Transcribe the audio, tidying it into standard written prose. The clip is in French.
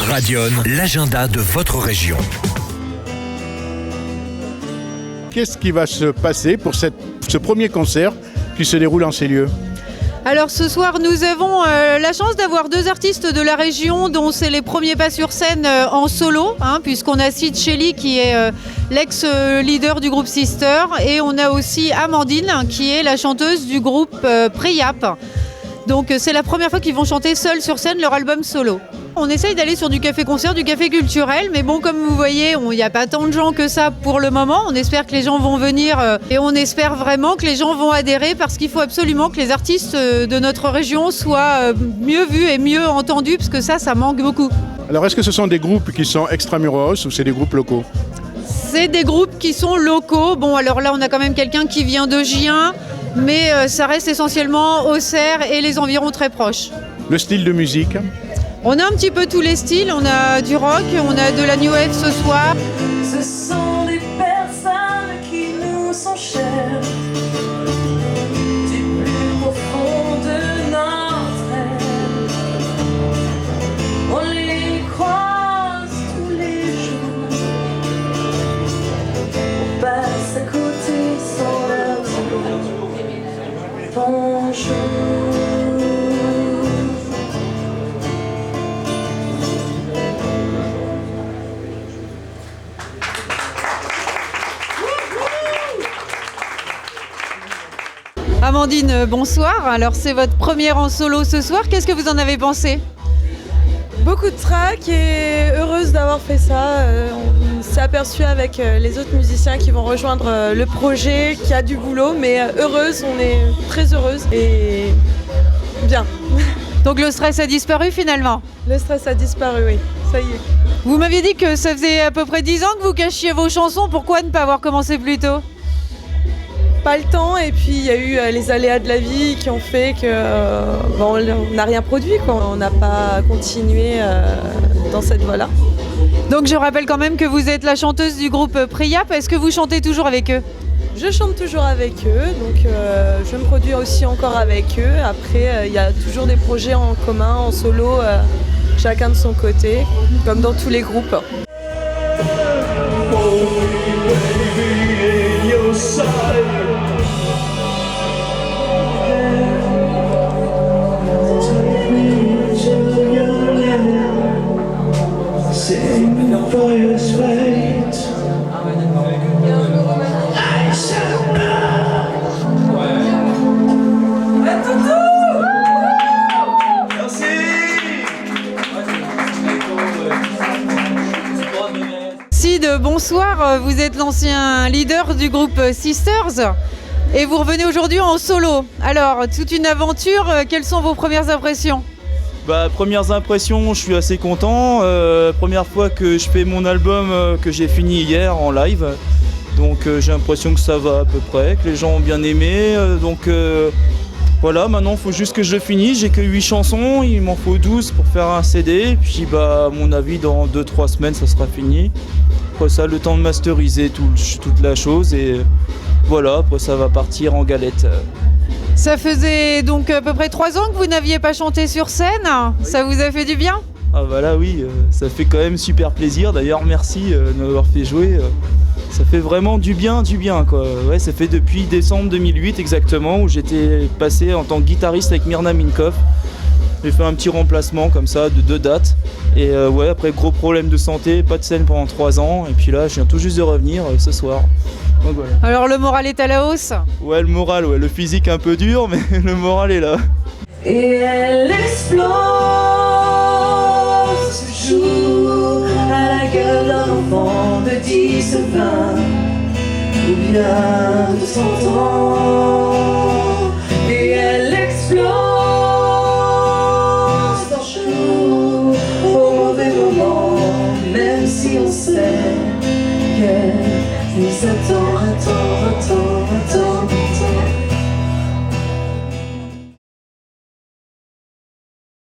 Radion, l'agenda de votre région. Qu'est-ce qui va se passer pour ce premier concert qui se déroule en ces lieux ? Alors ce soir, nous avons la chance d'avoir deux artistes de la région dont c'est les premiers pas sur scène en solo, puisqu'on a Sid Shelley qui est l'ex-leader du groupe Sister, et on a aussi Amandine qui est la chanteuse du groupe Priap. Donc c'est la première fois qu'ils vont chanter seuls sur scène leur album solo. On essaye d'aller sur du café-concert, du café culturel, mais bon, comme vous voyez, il n'y a pas tant de gens que ça pour le moment. On espère que les gens vont venir et on espère vraiment que les gens vont adhérer parce qu'il faut absolument que les artistes de notre région soient mieux vus et mieux entendus parce que ça manque beaucoup. Alors est-ce que ce sont des groupes qui sont extramuros ou c'est des groupes locaux ? C'est des groupes qui sont locaux. Bon, alors là, on a quand même quelqu'un qui vient de Gien, mais ça reste essentiellement Auxerre et les environs très proches. Le style de musique ? On a un petit peu tous les styles, on a du rock, on a de la new wave ce soir. Ce sont des personnes qui nous sont chères, du plus profond de notre être. On les croise tous les jours, on passe à côté sans leur dire bonjour. Amandine, bonsoir. Alors c'est votre première en solo ce soir. Qu'est-ce que vous en avez pensé ? Beaucoup de trac et heureuse d'avoir fait ça. On s'est aperçu avec les autres musiciens qui vont rejoindre le projet, qui a du boulot, mais heureuse, on est très heureuse et bien. Donc le stress a disparu finalement ? Le stress a disparu, oui, ça y est. Vous m'aviez dit que ça faisait à peu près 10 ans que vous cachiez vos chansons. Pourquoi ne pas avoir commencé plus tôt ? Pas le temps, et puis il y a eu les aléas de la vie qui ont fait que on n'a rien produit, quoi. On n'a pas continué dans cette voie-là. Donc je rappelle quand même que vous êtes la chanteuse du groupe Priap. Est-ce que vous chantez toujours avec eux ? Je chante toujours avec eux, donc je me produis aussi encore avec eux. Après, il y a toujours des projets en commun, en solo, chacun de son côté, comme dans tous les groupes. Sid, bonsoir. Vous êtes l'ancien leader du groupe Sisters et vous revenez aujourd'hui en solo. Alors, toute une aventure. Quelles sont vos premières impressions ? Premières impressions, je suis assez content. Première fois que je fais mon album que j'ai fini hier en live. Donc j'ai l'impression que ça va à peu près, que les gens ont bien aimé. Voilà, maintenant il faut juste que je le finisse. J'ai que 8 chansons, il m'en faut 12 pour faire un CD. Puis à mon avis, dans 2-3 semaines, ça sera fini. Après ça, le temps de masteriser toute la chose. Et voilà, après ça va partir en galette. Ça faisait donc à peu près 3 ans que vous n'aviez pas chanté sur scène. Ça vous a fait du bien ? Ah bah là oui, ça fait quand même super plaisir. D'ailleurs merci de m'avoir fait jouer. Ça fait vraiment du bien quoi. Ouais, ça fait depuis décembre 2008 exactement où j'étais passé en tant que guitariste avec Myrna Minkoff. J'ai fait un petit remplacement comme ça de 2 dates. Et après gros problème de santé, pas de scène pendant 3 ans. Et puis là je viens tout juste de revenir ce soir. Donc, voilà. Alors le moral est à la hausse ? Ouais, le moral, le physique un peu dur mais le moral est là. Et elle explose toujours à la gueule d'un enfant de 10 ou 20 ou bien de 100 ans.